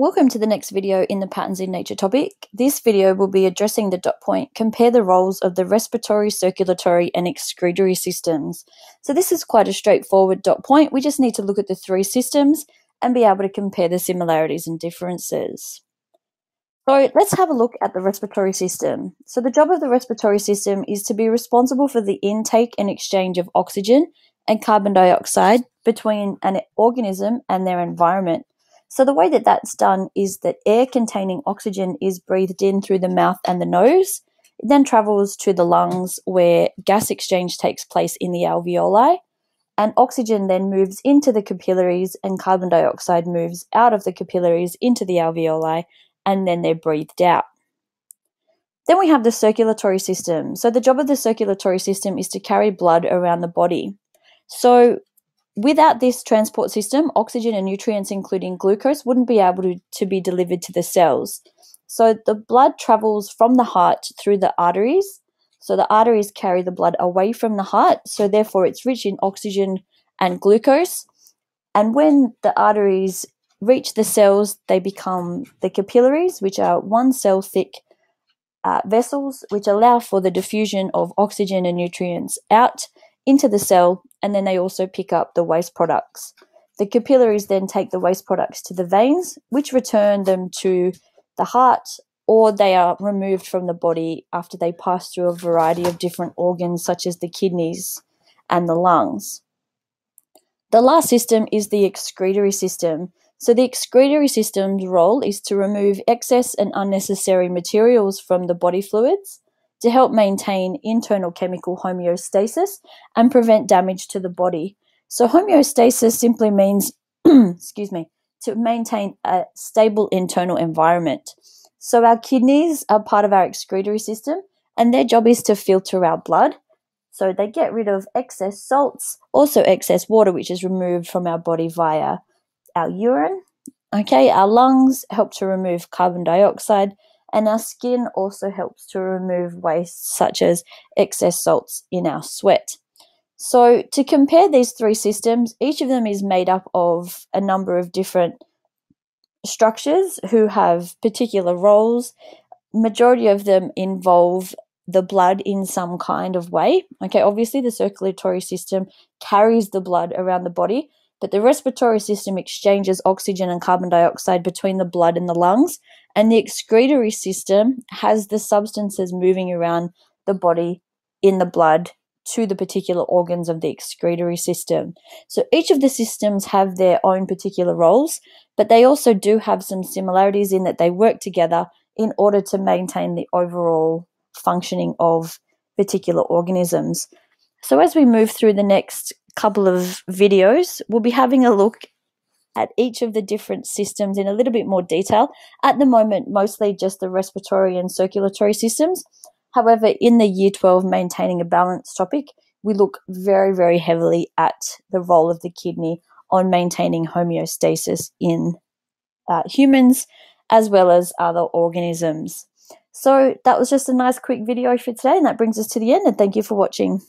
Welcome to the next video in the Patterns in Nature topic. This video will be addressing the dot point, compare the roles of the respiratory, circulatory and excretory systems. So this is quite a straightforward dot point. We just need to look at the three systems and be able to compare the similarities and differences. So let's have a look at the respiratory system. So the job of the respiratory system is to be responsible for the intake and exchange of oxygen and carbon dioxide between an organism and their environment. So the way that that's done is that air containing oxygen is breathed in through the mouth and the nose. It then travels to the lungs where gas exchange takes place in the alveoli, and oxygen then moves into the capillaries and carbon dioxide moves out of the capillaries into the alveoli, and then they're breathed out. Then we have the circulatory system. So the job of the circulatory system is to carry blood around the body. So without this transport system, oxygen and nutrients, including glucose, wouldn't be able to be delivered to the cells. So the blood travels from the heart through the arteries. So the arteries carry the blood away from the heart. So therefore, it's rich in oxygen and glucose. And when the arteries reach the cells, they become the capillaries, which are 1 cell thick vessels, which allow for the diffusion of oxygen and nutrients out into the cell, and then they also pick up the waste products. The capillaries then take the waste products to the veins, which return them to the heart, or they are removed from the body after they pass through a variety of different organs, such as the kidneys and the lungs. The last system is the excretory system. So the excretory system's role is to remove excess and unnecessary materials from the body fluids, to help maintain internal chemical homeostasis and prevent damage to the body. So homeostasis simply means, to maintain a stable internal environment. So our kidneys are part of our excretory system, and their job is to filter our blood. So they get rid of excess salts, also excess water, which is removed from our body via our urine. Our lungs help to remove carbon dioxide, and our skin also helps to remove waste such as excess salts in our sweat. So to compare these three systems, each of them is made up of a number of different structures who have particular roles. Majority of them involve the blood in some kind of way. Obviously the circulatory system carries the blood around the body, but the respiratory system exchanges oxygen and carbon dioxide between the blood and the lungs, and the excretory system has the substances moving around the body in the blood to the particular organs of the excretory system. So each of the systems have their own particular roles, but they also do have some similarities in that they work together in order to maintain the overall functioning of particular organisms. So as we move through the next couple of videos, we'll be having a look at each of the different systems in a little bit more detail. At the moment, mostly just the respiratory and circulatory systems. However, in the Year 12 Maintaining a Balance topic, we look very, very heavily at the role of the kidney on maintaining homeostasis in humans as well as other organisms. So that was just a nice quick video for today, and that brings us to the end, and thank you for watching.